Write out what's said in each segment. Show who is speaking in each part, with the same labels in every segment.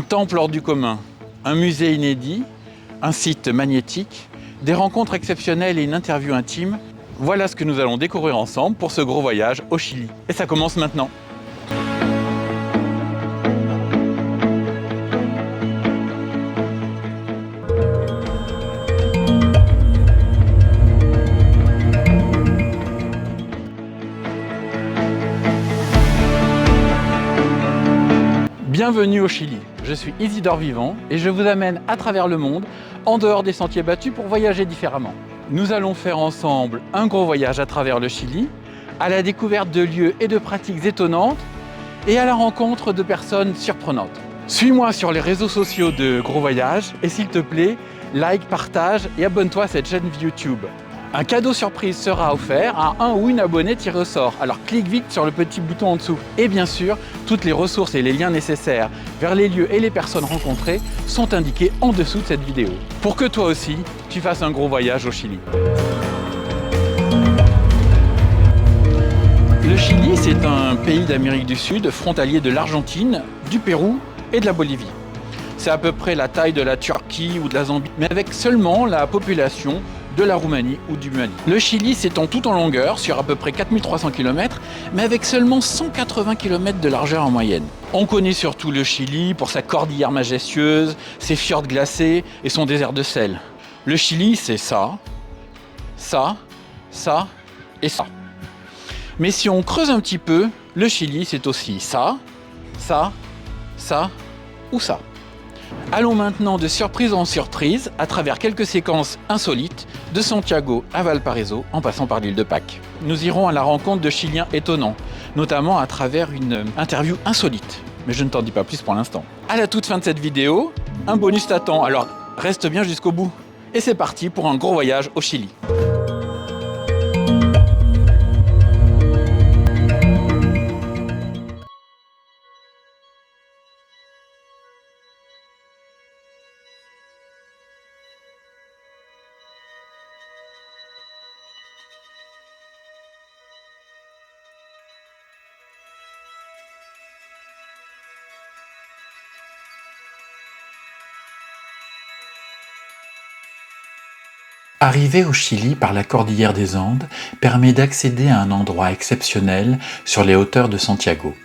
Speaker 1: temple hors du commun, un musée inédit, un site magnétique, des rencontres exceptionnelles et une interview intime. Voilà ce que nous allons découvrir ensemble pour ce gros voyage au Chili. Et ça commence maintenant. Bienvenue au Chili, je suis Isidore Vivant et je vous amène à travers le monde, en dehors des sentiers battus pour voyager différemment. Nous allons faire ensemble un gros voyage à travers le Chili, à la découverte de lieux et de pratiques étonnantes et à la rencontre de personnes surprenantes. Suis-moi sur les réseaux sociaux de Gros Voyage et s'il te plaît, like, partage et abonne-toi à cette chaîne YouTube. Un cadeau surprise sera offert à un ou une abonnée tiré au sort, alors clique vite sur le petit bouton en dessous. Et bien sûr, toutes les ressources et les liens nécessaires vers les lieux et les personnes rencontrées sont indiqués en dessous de cette vidéo, pour que toi aussi, tu fasses un gros voyage au Chili. Le Chili, c'est un pays d'Amérique du Sud, frontalier de l'Argentine, du Pérou et de la Bolivie. C'est à peu près la taille de la Turquie ou de la Zambie, mais avec seulement la population de la Roumanie ou du Mali. Le Chili s'étend tout en longueur sur à peu près 4300 km, mais avec seulement 180 km de largeur en moyenne. On connaît surtout le Chili pour sa cordillère majestueuse, ses fjords glacés et son désert de sel. Le Chili, c'est ça, ça, ça et ça. Mais si on creuse un petit peu, le Chili, c'est aussi ça, ça, ça ou ça. Allons maintenant de surprise en surprise à travers quelques séquences insolites de Santiago à Valparaiso en passant par l'île de Pâques. Nous irons à la rencontre de Chiliens étonnants, notamment à travers une interview insolite. Mais je ne t'en dis pas plus pour l'instant. À la toute fin de cette vidéo, un bonus t'attend, alors reste bien jusqu'au bout. Et c'est parti pour un gros voyage au Chili.
Speaker 2: Arriver au Chili par la cordillère des Andes permet d'accéder à un endroit exceptionnel sur les hauteurs de Santiago.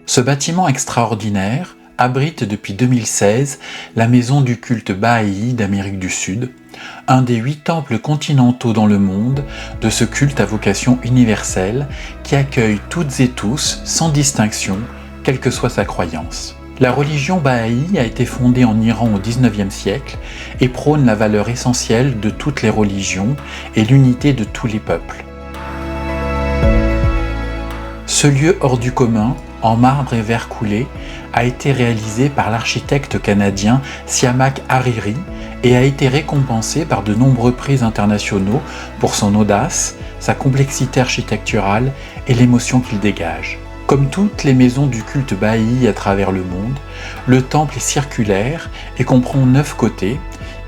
Speaker 2: Ce bâtiment extraordinaire abrite depuis 2016 la maison du culte Baha'i d'Amérique du Sud, un des 8 temples continentaux dans le monde de ce culte à vocation universelle qui accueille toutes et tous, sans distinction, quelle que soit sa croyance. La religion Baha'i a été fondée en Iran au XIXe siècle et prône la valeur essentielle de toutes les religions et l'unité de tous les peuples. Ce lieu hors du commun, en marbre et verre coulé, a été réalisé par l'architecte canadien Siamak Hariri et a été récompensé par de nombreux prix internationaux pour son audace, sa complexité architecturale et l'émotion qu'il dégage. Comme toutes les maisons du culte Baha'i à travers le monde, le temple est circulaire et comprend 9 côtés,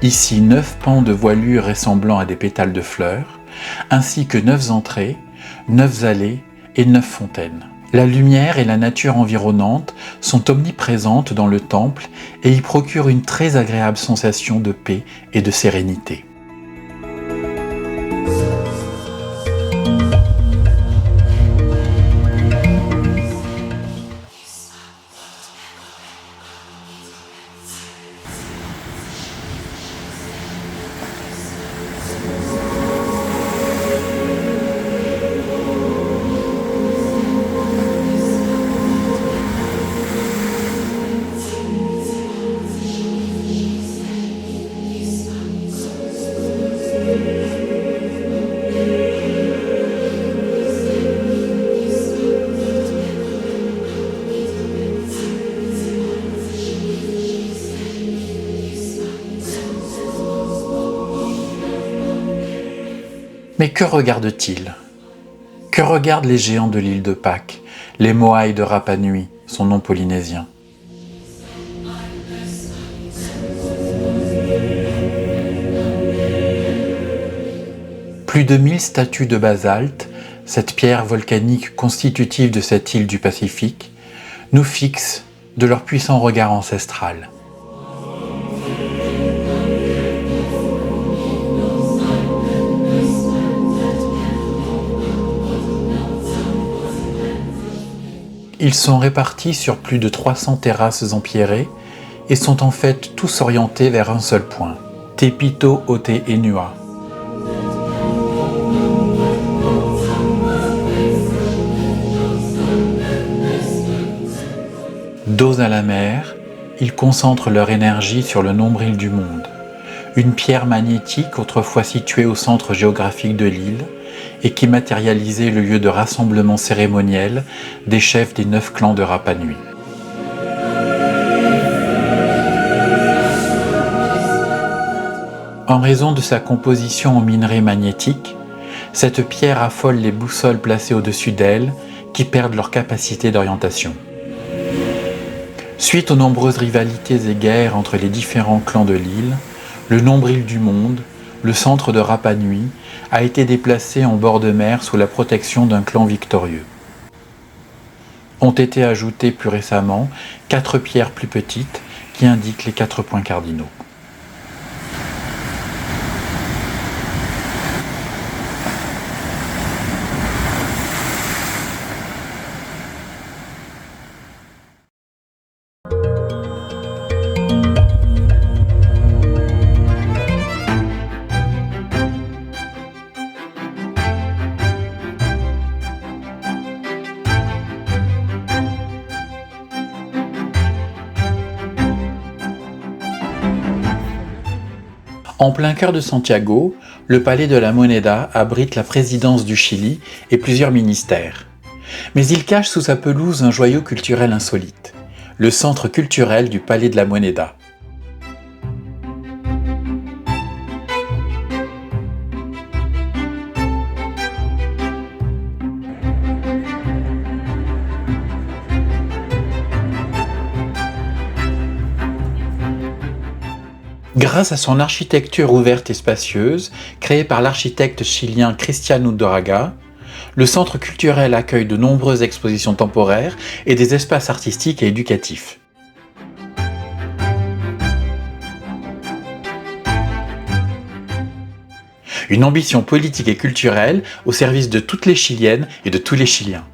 Speaker 2: ici 9 pans de voilure ressemblant à des pétales de fleurs, ainsi que 9 entrées, 9 allées et 9 fontaines. La lumière et la nature environnante sont omniprésentes dans le temple et y procurent une très agréable sensation de paix et de sérénité. Mais que regarde-t-il ? Que regardent les géants de l'île de Pâques, les Moai de Rapa Nui, son nom polynésien? Plus de 1000 statues de basalte, cette pierre volcanique constitutive de cette île du Pacifique, nous fixent de leur puissant regard ancestral. Ils sont répartis sur plus de 300 terrasses empierrées et sont en fait tous orientés vers un seul point, Te Pito o Te Enua. Dos à la mer, ils concentrent leur énergie sur le nombril du monde, une pierre magnétique autrefois située au centre géographique de l'île et qui matérialisait le lieu de rassemblement cérémoniel des chefs des 9 clans de Rapa Nui. En raison de sa composition en minerai magnétique, cette pierre affole les boussoles placées au-dessus d'elle qui perdent leur capacité d'orientation. Suite aux nombreuses rivalités et guerres entre les différents clans de l'île, le nombril du monde, le centre de Rapa Nui, a été déplacé en bord de mer sous la protection d'un clan victorieux. Ont été ajoutées plus récemment 4 pierres plus petites qui indiquent les 4 points cardinaux. En plein cœur de Santiago, le palais de la Moneda abrite la présidence du Chili et plusieurs ministères. Mais il cache sous sa pelouse un joyau culturel insolite, le centre culturel du palais de la Moneda. Grâce à son architecture ouverte et spacieuse, créée par l'architecte chilien Cristian Undoraga, le centre culturel accueille de nombreuses expositions temporaires et des espaces artistiques et éducatifs. Une ambition politique et culturelle au service de toutes les Chiliennes et de tous les Chiliens.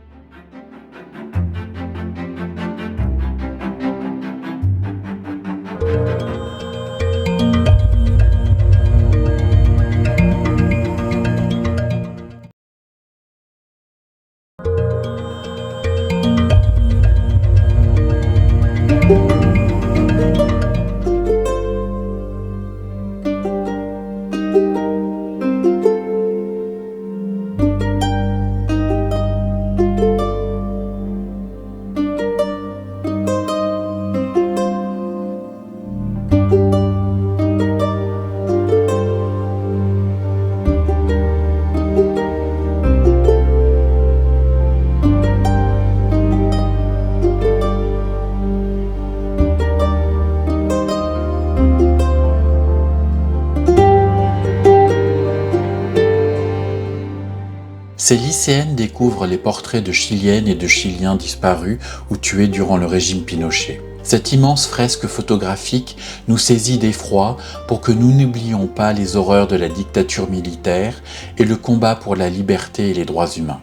Speaker 2: Ces lycéennes découvrent les portraits de Chiliennes et de Chiliens disparus ou tués durant le régime Pinochet. Cette immense fresque photographique nous saisit d'effroi pour que nous n'oublions pas les horreurs de la dictature militaire et le combat pour la liberté et les droits humains.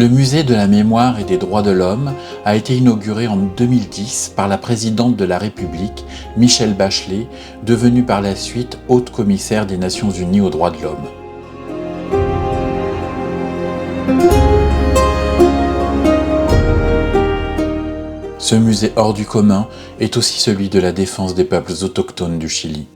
Speaker 2: Le musée de la mémoire et des droits de l'homme a été inauguré en 2010 par la présidente de la République, Michelle Bachelet, devenue par la suite haute commissaire des Nations Unies aux droits de l'homme. Ce musée hors du commun est aussi celui de la défense des peuples autochtones du Chili.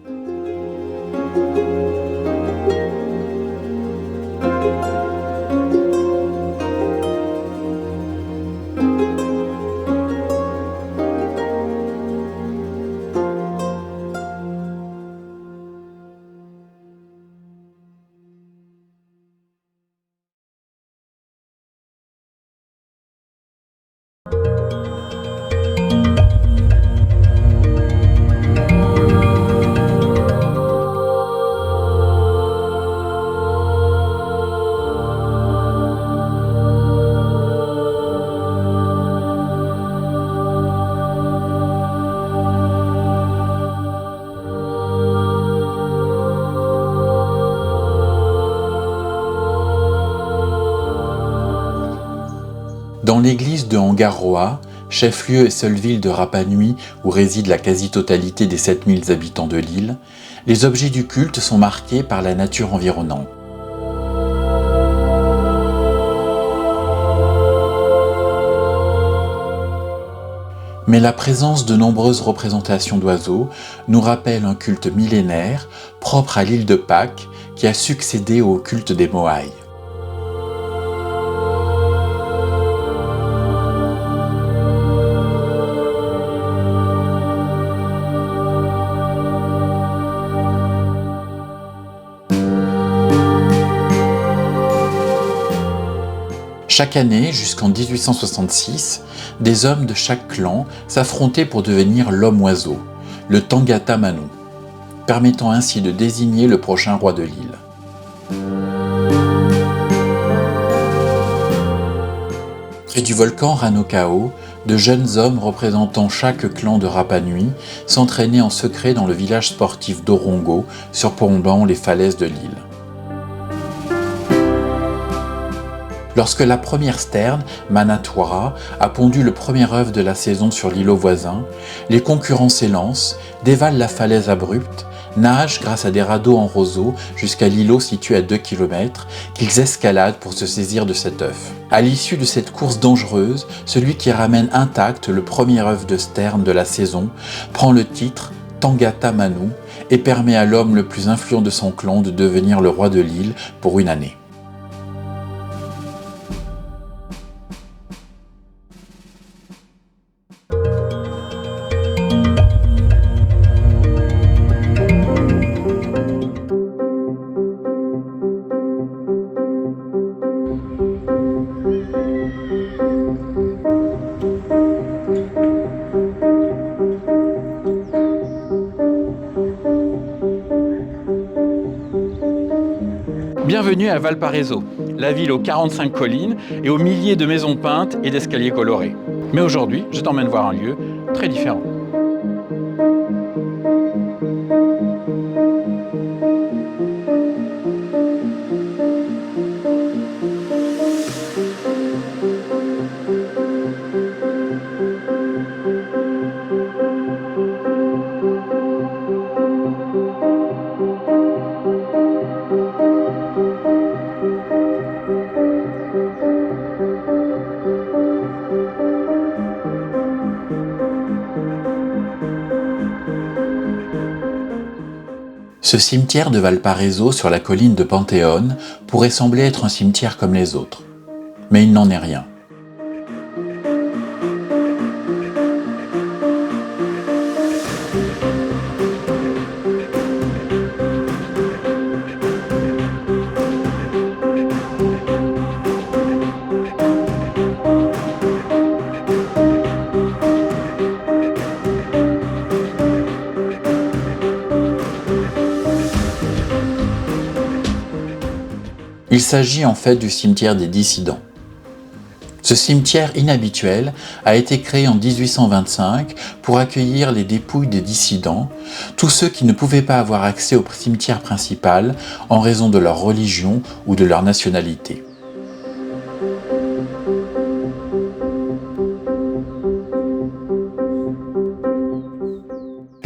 Speaker 2: Dans l'église de Angaroa, chef-lieu et seule ville de Rapa Nui où réside la quasi-totalité des 7000 habitants de l'île, les objets du culte sont marqués par la nature environnante. Mais la présence de nombreuses représentations d'oiseaux nous rappelle un culte millénaire propre à l'île de Pâques qui a succédé au culte des Moaïs. Chaque année, jusqu'en 1866, des hommes de chaque clan s'affrontaient pour devenir l'homme-oiseau, le Tangata Manu, permettant ainsi de désigner le prochain roi de l'île. Près du volcan Ranokao, de jeunes hommes représentant chaque clan de Rapa Nui s'entraînaient en secret dans le village sportif d'Orongo, surplombant les falaises de l'île. Lorsque la première sterne, Manatuara, a pondu le premier œuf de la saison sur l'îlot voisin, les concurrents s'élancent, dévalent la falaise abrupte, nagent grâce à des radeaux en roseau jusqu'à l'îlot situé à 2 km, qu'ils escaladent pour se saisir de cet œuf. À l'issue de cette course dangereuse, celui qui ramène intact le premier œuf de sterne de la saison prend le titre Tangata Manu et permet à l'homme le plus influent de son clan de devenir le roi de l'île pour une année.
Speaker 1: Bienvenue à Valparaiso, la ville aux 45 collines et aux milliers de maisons peintes et d'escaliers colorés. Mais aujourd'hui, je t'emmène voir un lieu très différent.
Speaker 2: Ce cimetière de Valparaiso sur la colline de Panthéon pourrait sembler être un cimetière comme les autres, mais il n'en est rien. Il s'agit en fait du cimetière des dissidents. Ce cimetière inhabituel a été créé en 1825 pour accueillir les dépouilles des dissidents, tous ceux qui ne pouvaient pas avoir accès au cimetière principal en raison de leur religion ou de leur nationalité.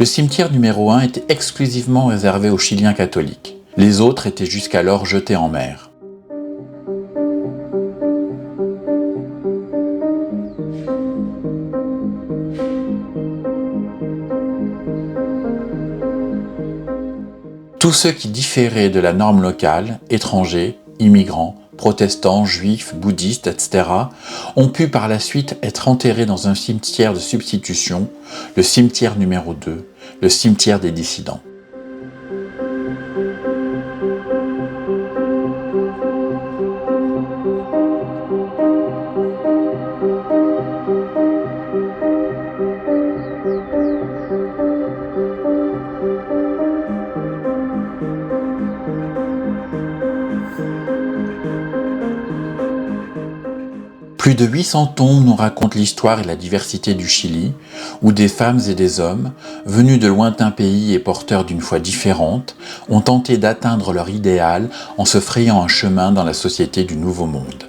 Speaker 2: Le cimetière numéro 1 était exclusivement réservé aux Chiliens catholiques. Les autres étaient jusqu'alors jetés en mer. Tous ceux qui différaient de la norme locale, étrangers, immigrants, protestants, juifs, bouddhistes, etc., ont pu par la suite être enterrés dans un cimetière de substitution, le cimetière numéro 2, le cimetière des dissidents. Plus de 800 tombes nous racontent l'histoire et la diversité du Chili, où des femmes et des hommes, venus de lointains pays et porteurs d'une foi différente, ont tenté d'atteindre leur idéal en se frayant un chemin dans la société du Nouveau Monde.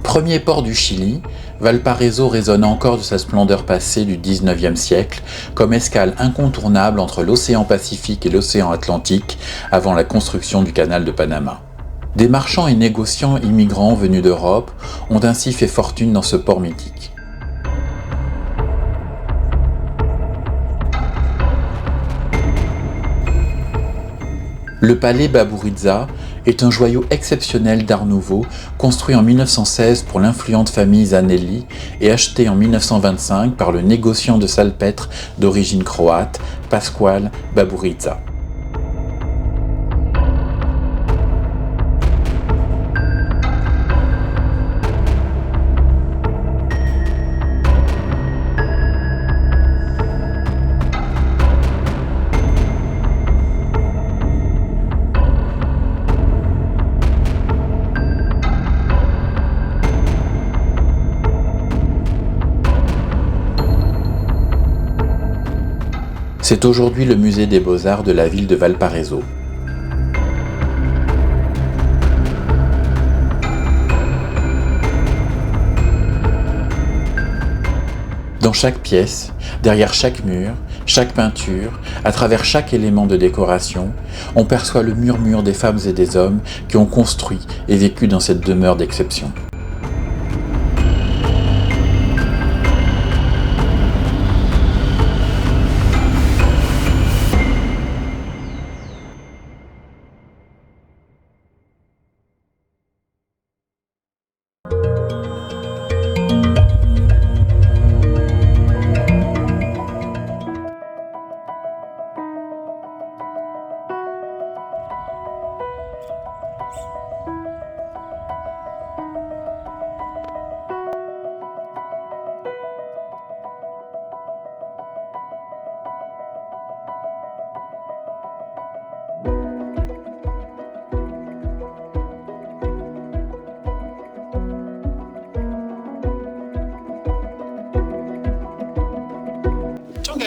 Speaker 2: Premier port du Chili, Valparaíso résonne encore de sa splendeur passée du XIXe siècle comme escale incontournable entre l'océan Pacifique et l'océan Atlantique avant la construction du canal de Panama. Des marchands et négociants immigrants venus d'Europe ont ainsi fait fortune dans ce port mythique. Le palais Babouritza est un joyau exceptionnel d'art nouveau construit en 1916 pour l'influente famille Zanelli et acheté en 1925 par le négociant de salpêtre d'origine croate Pascual Babouritza. C'est aujourd'hui le musée des Beaux-Arts de la ville de Valparaíso. Dans chaque pièce, derrière chaque mur, chaque peinture, à travers chaque élément de décoration, on perçoit le murmure des femmes et des hommes qui ont construit et vécu dans cette demeure d'exception.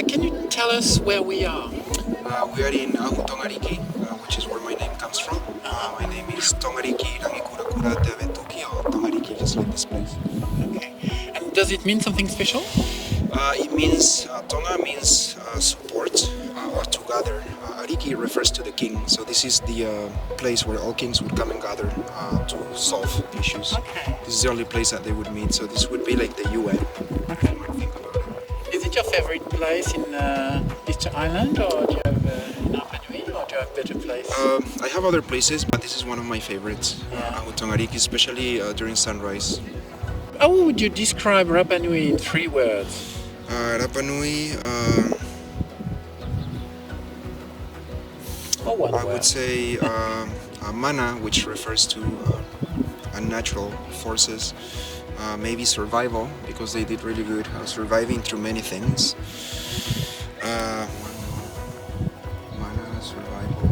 Speaker 1: Can you tell us where we are?
Speaker 3: We are in Ahu Tongariki, which is where my name comes from. My name is Tongariki Rangikurakura Teavetuki, or Tongariki, just like this place.
Speaker 1: Okay. And does it mean something special?
Speaker 3: It means Tonga means support or to gather. Ariki refers to the king, so this is the place where all kings would come and gather to solve issues.
Speaker 1: Okay.
Speaker 3: This is the only place that they would meet, so this would be like the UN.
Speaker 1: Okay.
Speaker 3: You might think about it.
Speaker 1: Is it your favorite place in Easter Island, or do you have in Rapa Nui, or do you have better place?
Speaker 3: I have other places, but this is one of my favorites.
Speaker 1: Yeah.
Speaker 3: Tongariki, especially during sunrise.
Speaker 1: How would you describe Rapa Nui in 3 words?
Speaker 3: Rapa Nui,
Speaker 1: Or one
Speaker 3: I
Speaker 1: word?
Speaker 3: would say mana, which refers to unnatural forces. Maybe survival, because they did really good surviving through many things. Mana, survival,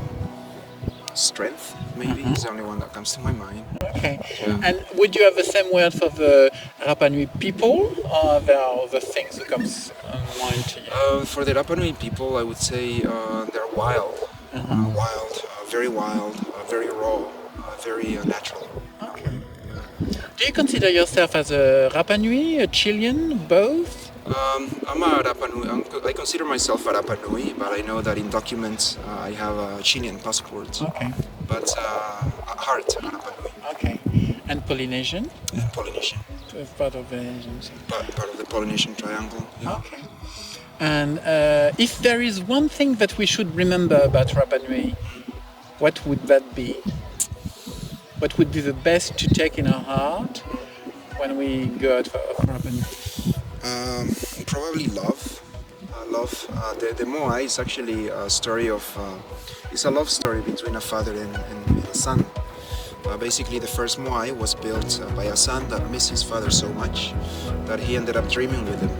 Speaker 3: strength, maybe is the only one that comes to my mind.
Speaker 1: Okay.
Speaker 3: Yeah.
Speaker 1: And would you have the same word for the Rapa Nui people, or there are other things that comes in mind to you?
Speaker 3: For the Rapa Nui people, I would say they're wild, very wild, very raw, very natural.
Speaker 1: Okay. Do you consider yourself as a Rapa Nui, a Chilean, both?
Speaker 3: I'm a Rapa Nui. I consider myself a Rapa Nui, but I know that in documents I have a Chilean passport.
Speaker 1: Okay.
Speaker 3: But at heart, a Rapa Nui.
Speaker 1: Okay. And Polynesian?
Speaker 3: And Polynesian,
Speaker 1: Part of the Asian.
Speaker 3: part of the Polynesian Triangle. Yeah.
Speaker 1: Okay. And if there is one thing that we should remember about Rapa Nui, what would that be? What would be the best to take in our heart when we go out for Rapa Nui?
Speaker 3: Probably love. The Moai is actually a story of. It's a love story between a father and a son. Basically, the first Moai was built by a son that missed his father so much that he ended up dreaming with him.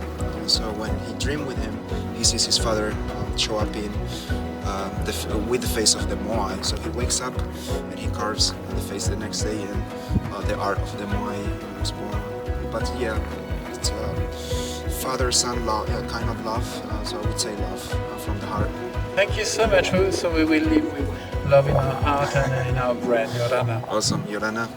Speaker 3: So when he dreamed with him, he sees his father show up in with the face of the Moai. So he wakes up and he carves the face the next day, and the art of the Moai was born. But yeah, it's father-son love, kind of love. So I would say love from the heart.
Speaker 1: Thank you so much. So we will live with love in our heart and in our brain. Yorana.
Speaker 3: Awesome, Yorana.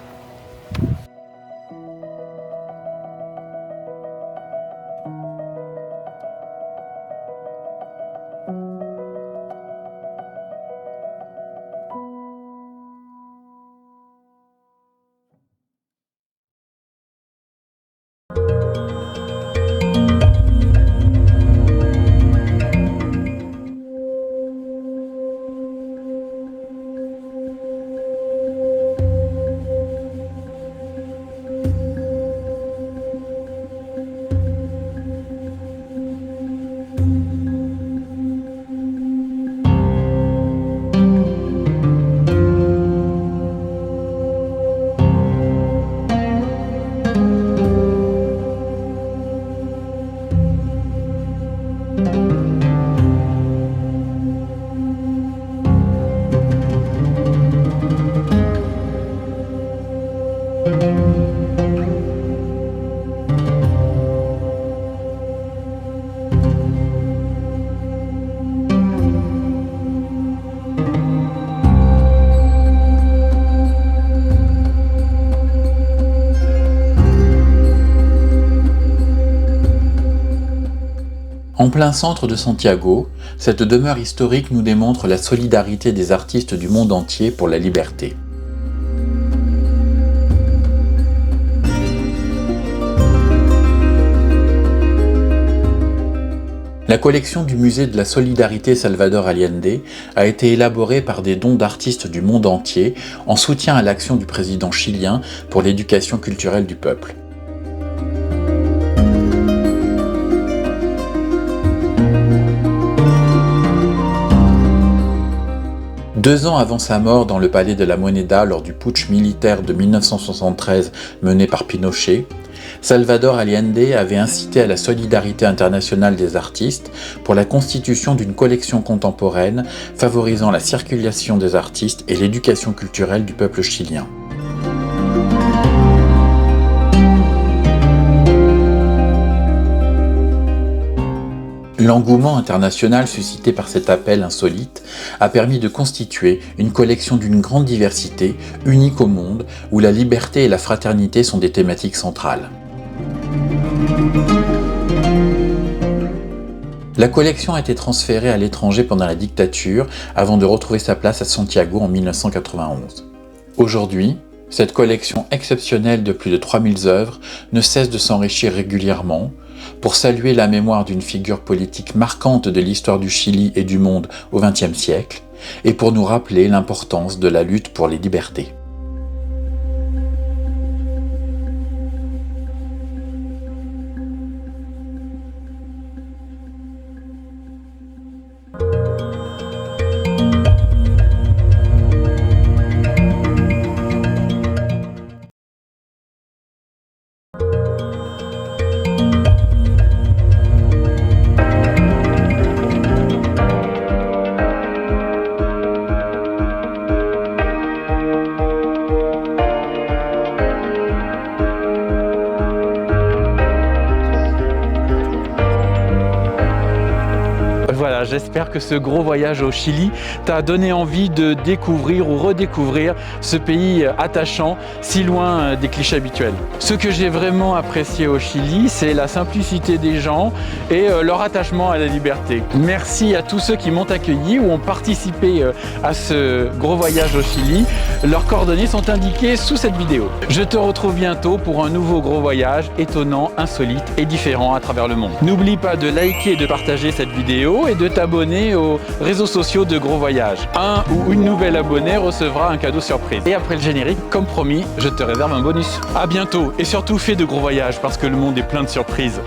Speaker 2: En plein centre de Santiago, cette demeure historique nous démontre la solidarité des artistes du monde entier pour la liberté. La collection du musée de la solidarité Salvador Allende a été élaborée par des dons d'artistes du monde entier en soutien à l'action du président chilien pour l'éducation culturelle du peuple. Deux ans avant sa mort dans le palais de la Moneda lors du putsch militaire de 1973 mené par Pinochet, Salvador Allende avait incité à la solidarité internationale des artistes pour la constitution d'une collection contemporaine favorisant la circulation des artistes et l'éducation culturelle du peuple chilien. L'engouement international suscité par cet appel insolite a permis de constituer une collection d'une grande diversité, unique au monde, où la liberté et la fraternité sont des thématiques centrales. La collection a été transférée à l'étranger pendant la dictature avant de retrouver sa place à Santiago en 1991. Aujourd'hui, cette collection exceptionnelle de plus de 3000 œuvres ne cesse de s'enrichir régulièrement pour saluer la mémoire d'une figure politique marquante de l'histoire du Chili et du monde au XXe siècle et pour nous rappeler l'importance de la lutte pour les libertés.
Speaker 1: Voilà, j'espère que ce gros voyage au Chili t'a donné envie de découvrir ou redécouvrir ce pays attachant, si loin des clichés habituels. Ce que j'ai vraiment apprécié au Chili, c'est la simplicité des gens et leur attachement à la liberté. Merci à tous ceux qui m'ont accueilli ou ont participé à ce gros voyage au Chili. Leurs coordonnées sont indiquées sous cette vidéo. Je te retrouve bientôt pour un nouveau gros voyage étonnant, insolite et différent à travers le monde. N'oublie pas de liker et de partager cette vidéo et de t'abonner aux réseaux sociaux de Gros Voyage. Un ou une nouvelle abonnée recevra un cadeau surprise. Et après le générique, comme promis, je te réserve un bonus. À bientôt et surtout fais de gros voyages parce que le monde est plein de surprises.